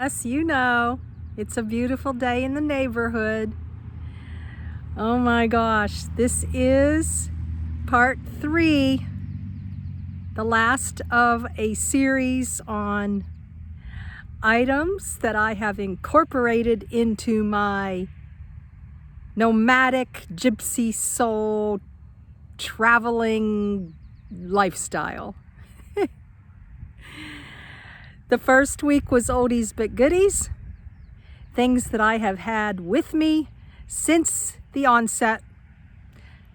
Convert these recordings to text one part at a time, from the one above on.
Yes, you know, it's a beautiful day in the neighborhood. Oh my gosh, this is part 3, the last of a series on items that I have incorporated into my nomadic gypsy soul traveling lifestyle. The first week was oldies but goodies, things that I have had with me since the onset,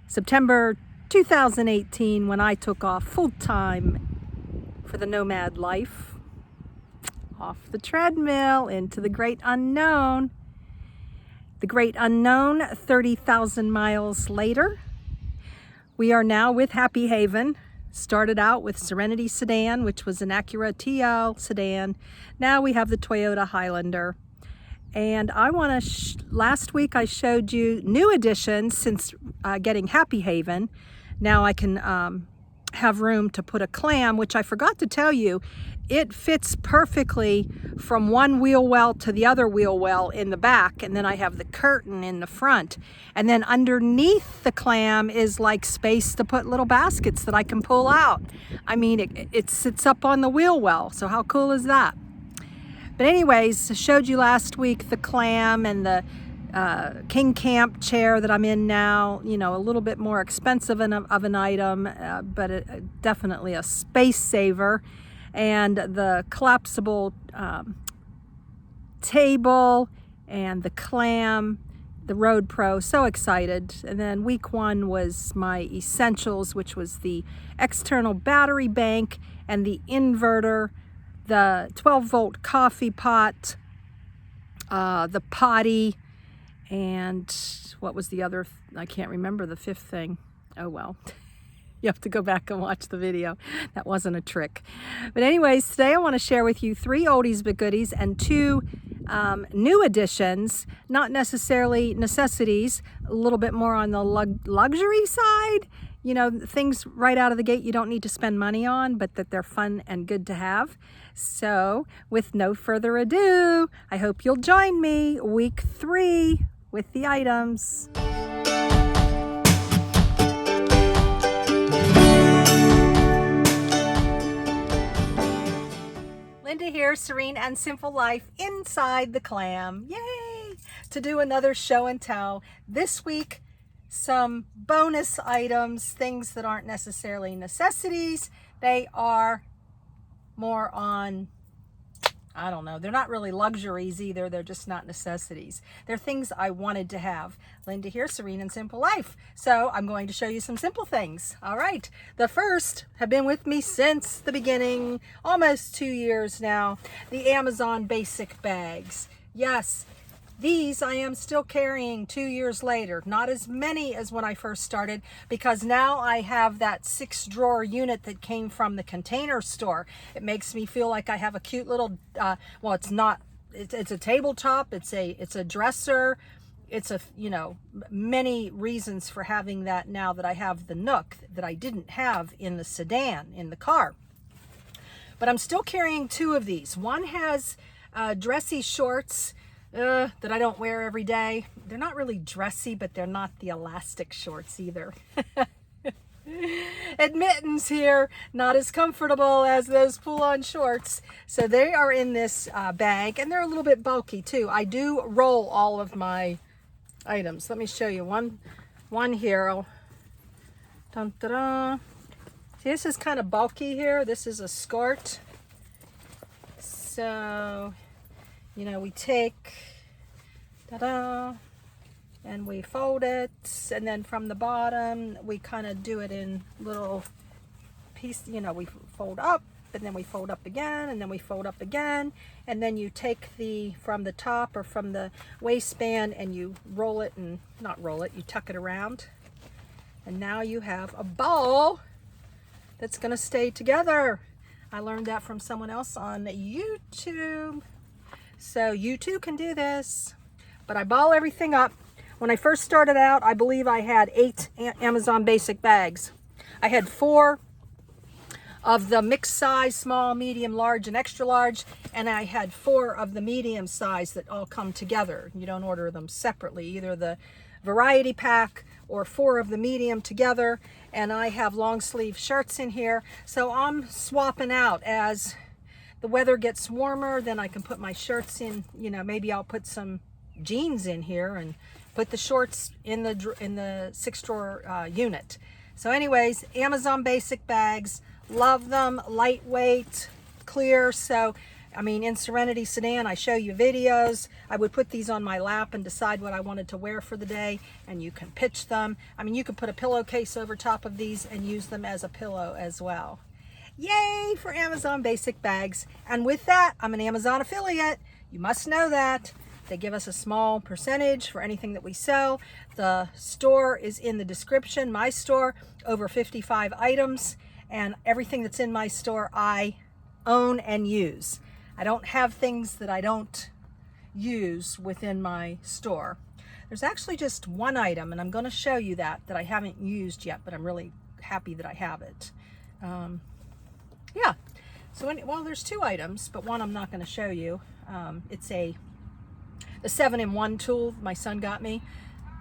September 2018, when I took off full-time for the nomad life, off the treadmill into the great unknown. The great unknown, 30,000 miles later. We are now with Happy Haven. Started out with Serenity sedan, which was an Acura TL sedan. Now we have the Toyota Highlander. And I want to, last week I showed you new additions since getting Happy Haven. Now I can have room to put a clam, which I forgot to tell you, it fits perfectly from one wheel well to the other wheel well in the back, and then I have the curtain in the front. And then underneath the clam is like space to put little baskets that I can pull out. I mean, it sits up on the wheel well, so how cool is that? But anyways, I showed you last week the clam and the King Camp chair that I'm in now. You know, a little bit more expensive of an item, but definitely a space saver. And the collapsible table and the clam, the Road Pro, so excited. And then week 1 was my essentials, which was the external battery bank and the inverter, the 12-volt coffee pot, the potty, and what was the other? I can't remember the 5th thing. Oh well. You have to go back and watch the video. That wasn't a trick. But anyways, today I want to share with you 3 oldies but goodies and 2 new additions, not necessarily necessities, a little bit more on the luxury side. You know, things right out of the gate you don't need to spend money on, but that they're fun and good to have. So with no further ado, I hope you'll join me week 3 with the items. Linda here, Serene and Simple Life inside the clam. Yay! To do another show and tell. This week, some bonus items, things that aren't necessarily necessities. They are more on, I don't know, they're not really luxuries either. They're just not necessities. They're things I wanted to have. Linda here, Serene and Simple Life. So I'm going to show you some simple things. All right. The first have been with me since the beginning, almost 2 years now. The Amazon basic bags. Yes, these I am still carrying 2 years later. Not as many as when I first started, because now I have that 6-drawer unit that came from the Container Store. It makes me feel like I have a cute little, well, it's not, it's a tabletop, it's a dresser, it's a, you know, many reasons for having that now that I have the Nook that I didn't have in the sedan, in the car. But I'm still carrying 2 of these. One has dressy shorts that I don't wear every day. They're not really dressy, but they're not the elastic shorts either. Admittance here, not as comfortable as those pull-on shorts. So they are in this bag, and they're a little bit bulky too. I do roll all of my items. Let me show you one here. Dun, da, da. See, this is kind of bulky here. This is a skirt. So, you know, we take, ta-da, and we fold it, and then from the bottom, we kind of do it in little pieces. You know, we fold up, and then we fold up again, and then we fold up again, and then you take from the top or from the waistband, and you roll it, and not roll it, you tuck it around, and now you have a ball that's going to stay together. I learned that from someone else on YouTube. So you too can do this. But I ball everything up. When I first started out, I believe I had 8 Amazon basic bags. I had 4 of the mixed size, small, medium, large, and extra large. And I had 4 of the medium size that all come together. You don't order them separately, either the variety pack or 4 of the medium together. And I have long sleeve shirts in here. So I'm swapping out as the weather gets warmer, then I can put my shirts in, you know, maybe I'll put some jeans in here and put the shorts in the 6 drawer unit. So anyways, Amazon basic bags, love them, lightweight, clear. So I mean, in Serenity Sedan, I show you videos. I would put these on my lap and decide what I wanted to wear for the day, and you can pitch them. I mean, you can put a pillowcase over top of these and use them as a pillow as well. Yay for Amazon basic bags. And with that, I'm an Amazon affiliate. You must know that. They give us a small percentage for anything that we sell. The store is in the description. My store, over 55 items, and everything that's in my store I own and use. I don't have things that I don't use within my store. There's actually just one item, and I'm going to show you that I haven't used yet, but I'm really happy that I have it. Yeah, so well, there's 2 items, but one I'm not going to show you. It's the 7-in-1 tool my son got me.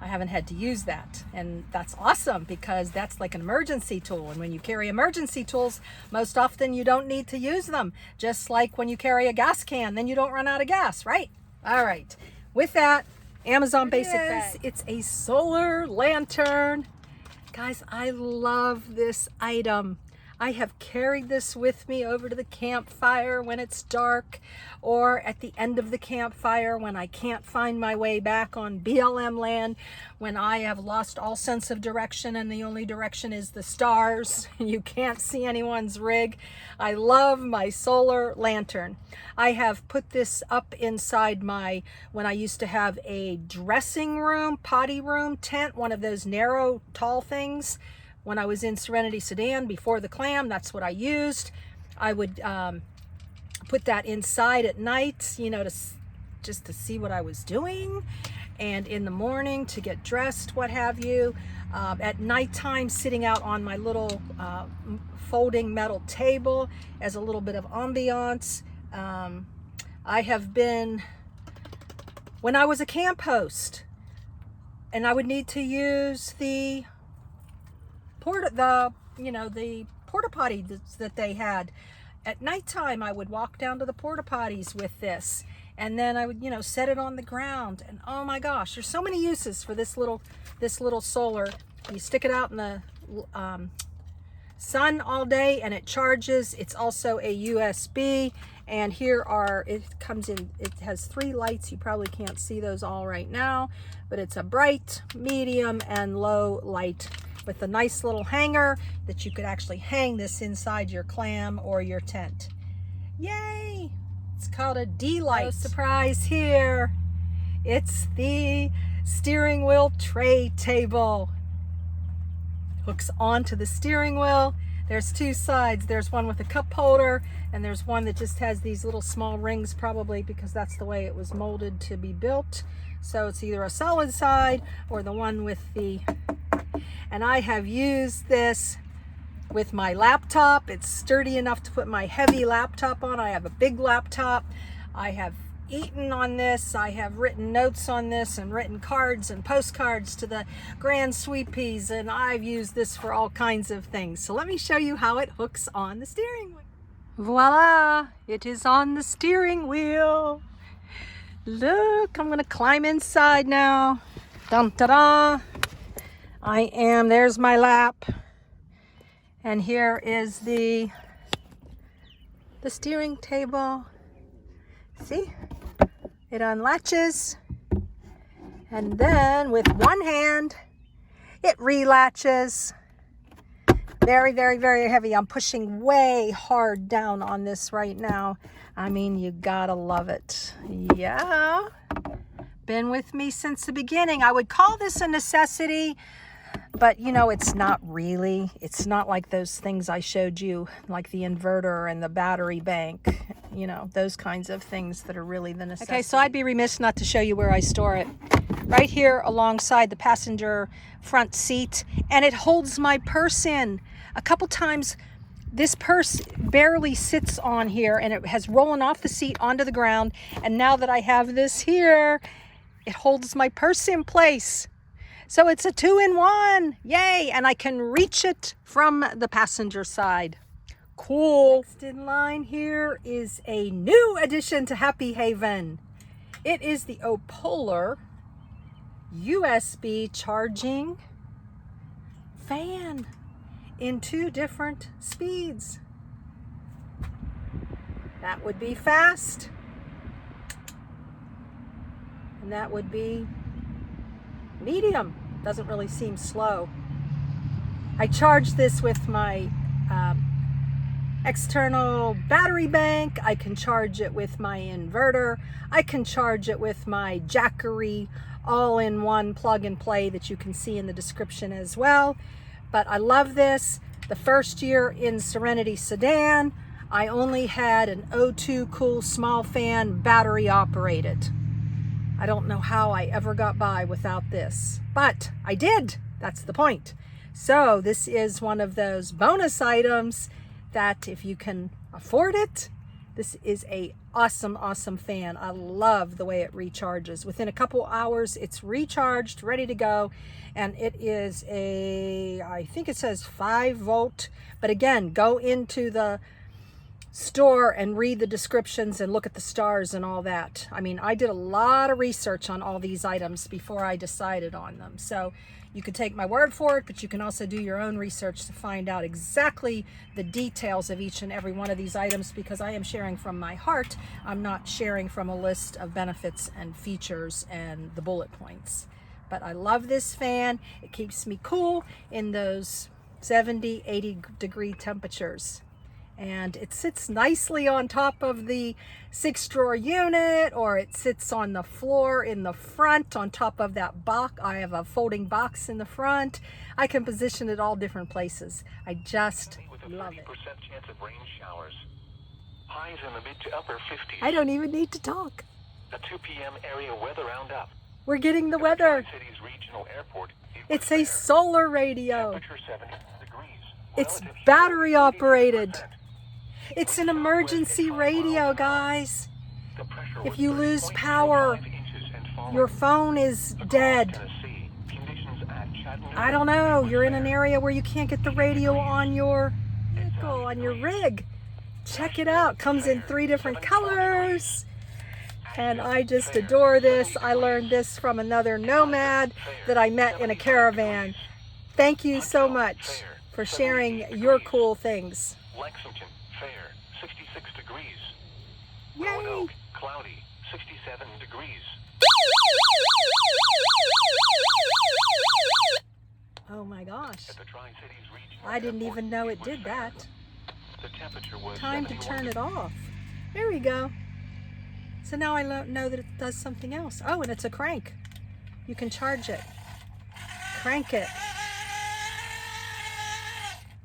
I haven't had to use that, and that's awesome because that's like an emergency tool, and when you carry emergency tools, most often you don't need to use them, just like when you carry a gas can, then you don't run out of gas, right? All right, with that, Amazon basic bag. It's a solar lantern. Guys, I love this item. I have carried this with me over to the campfire when it's dark, or at the end of the campfire when I can't find my way back on BLM land, when I have lost all sense of direction and the only direction is the stars. You can't see anyone's rig. I love my solar lantern. I have put this up inside when I used to have a dressing room, potty room tent, one of those narrow, tall things. When I was in Serenity Sedan before the clam, that's what I used. I would put that inside at night, you know, just to see what I was doing, and in the morning to get dressed, what have you. At nighttime, sitting out on my little folding metal table as a little bit of ambiance. I have been, when I was a camp host, and I would need to use the porta potty that they had. At nighttime, I would walk down to the porta potties with this, and then I would, you know, set it on the ground. And oh my gosh, there's so many uses for this little solar. You stick it out in the sun all day, and it charges. It's also a USB, and it has 3 lights. You probably can't see those all right now, but it's a bright, medium, and low light, with a nice little hanger that you could actually hang this inside your clam or your tent. Yay! It's called a D-light. No surprise here. It's the steering wheel tray table. Hooks onto the steering wheel. There's 2 sides. There's one with a cup holder, and there's one that just has these little small rings, probably because that's the way it was molded to be built. So it's either a solid side or the one with the... And I have used this with my laptop. It's sturdy enough to put my heavy laptop on. I have a big laptop. I have eaten on this. I have written notes on this and written cards and postcards to the Grand Sweepies, and I've used this for all kinds of things. So let me show you how it hooks on the steering wheel. Voila! It is on the steering wheel. Look, I'm gonna climb inside now. Dun ta da! There's my lap, and here is the steering table. See, it unlatches, and then with one hand it relatches. Very, very, very heavy. I'm pushing way hard down on this right now. I mean, you gotta love it. Yeah, been with me since the beginning. I would call this a necessity, but you know, it's not really. It's not like those things I showed you, like the inverter and the battery bank, you know, those kinds of things that are really the necessity. Okay, so I'd be remiss not to show you where I store it. Right here alongside the passenger front seat, and it holds my purse in. A couple times This purse barely sits on here, and it has rollen off the seat onto the ground. And now that I have this here, it holds my purse in place. So it's a 2-in-1. Yay! And I can reach it from the passenger side. Cool. Next in line here is a new addition to Happy Haven. It is the Opolar USB charging fan in 2 different speeds. That would be fast, and that would be medium. Doesn't really seem slow. I charge this with my external battery bank. I can charge it with my inverter. I can charge it with my Jackery all-in-one plug and play that you can see in the description as well. But I love this. The first year in Serenity Sedan, I only had an O2 Cool small fan, battery operated. I don't know how I ever got by without this, but I did. That's the point. So this is one of those bonus items that if you can afford it, this is a awesome fan. I love the way it recharges. Within a couple hours, it's recharged, ready to go. And it is I think it says 5-volt. But again, go into the store and read the descriptions and look at the stars and all that. I mean, I did a lot of research on all these items before I decided on them. So you can take my word for it, but you can also do your own research to find out exactly the details of each and every one of these items, because I am sharing from my heart. I'm not sharing from a list of benefits and features and the bullet points. But I love this fan. It keeps me cool in those 70, 80 degree temperatures. And it sits nicely on top of the 6-drawer unit, or it sits on the floor in the front on top of that box. I have a folding box in the front. I can position it all different places. I just love it. Chance of rain showers. Highs in the mid to upper 50s. I don't even need to talk. A 2 p.m. area weather roundup. We're getting the weather. City's regional airport. It's a solar radio. Temperature 70 degrees. It's battery operated. It's an emergency radio, guys. If you lose power, your phone is dead. I don't know, you're in an area where you can't get the radio on your vehicle, on your rig. Check it out. Comes in 3 different colors. And I just adore this. I learned this from another nomad that I met in a caravan. Thank you so much for sharing your cool things. Lexington, fair, 66 degrees. Yay! Roanoke, cloudy, 67 degrees. Oh my gosh. At the Tri-Cities Regional I didn't Airport, even know it was did fair. that. The temperature was Time to 71 turn it off. There we go. So now I know that it does something else. Oh, and it's a crank. You can charge it. Crank it.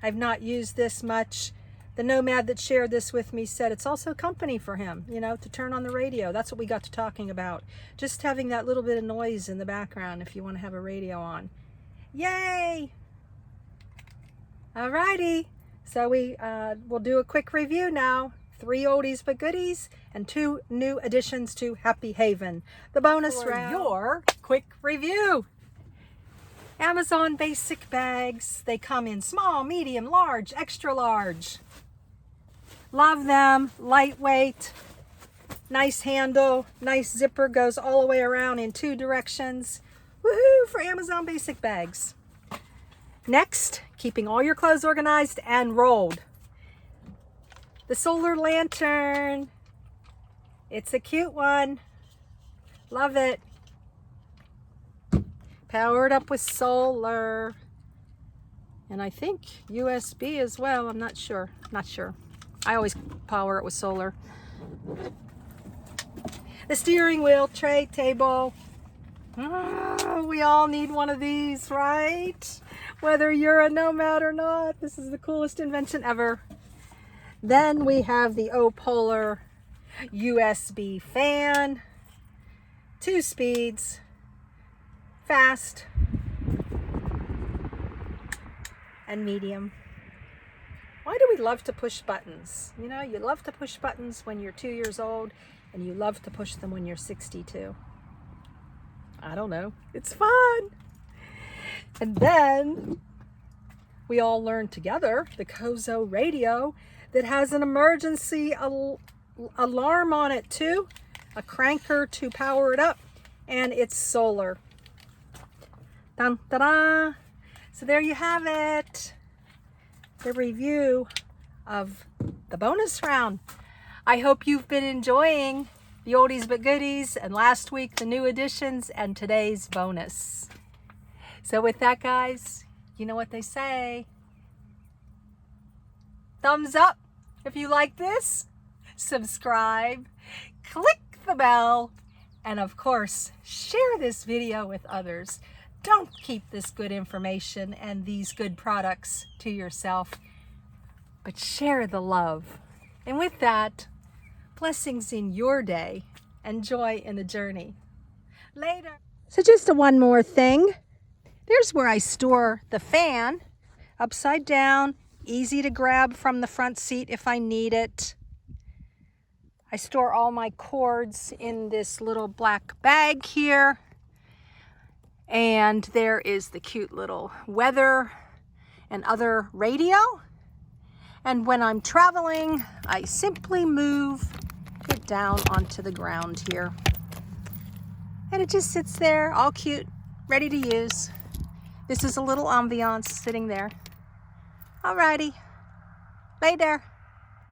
I've not used this much. The nomad that shared this with me said it's also company for him, you know, to turn on the radio. That's what we got to talking about. Just having that little bit of noise in the background if you want to have a radio on. Yay! Alrighty. So we'll do a quick review now. 3 oldies but goodies and 2 new additions to Happy Haven. The bonus round. Your quick review. Amazon basic bags. They come in small, medium, large, extra large. Love them. Lightweight. Nice handle. Nice zipper. Goes all the way around in 2 directions. Woohoo for Amazon basic bags. Next, keeping all your clothes organized and rolled. The solar lantern. It's a cute one. Love it. Powered up with solar. And I think USB as well. I'm not sure. Not sure. I always power it with solar. The steering wheel, tray table. We all need one of these, right? Whether you're a nomad or not. This is the coolest invention ever. Then we have the Opolar USB fan. 2 speeds. Fast. And medium. Why do we love to push buttons? You know, you love to push buttons when you're 2 years old, and you love to push them when you're 62. I don't know. It's fun. And then we all learned together the Kozo radio that has an emergency alarm on it too, a cranker to power it up, and it's solar. Dun, da, da. So there you have it, the review of the bonus round. I hope you've been enjoying the oldies but goodies, and last week the new additions, and today's bonus. So with that, guys, you know what they say. Thumbs up if you like this, subscribe, click the bell, and of course, share this video with others. Don't keep this good information and these good products to yourself, but share the love. And with that, blessings in your day and joy in the journey. Later. So just one more thing. There's where I store the fan, upside down, easy to grab from the front seat if I need it. I store all my cords in this little black bag here. And there is the cute little weather and other radio. And when I'm traveling, I simply move it down onto the ground here. And it just sits there, all cute, ready to use. This is a little ambiance sitting there. Alrighty, later.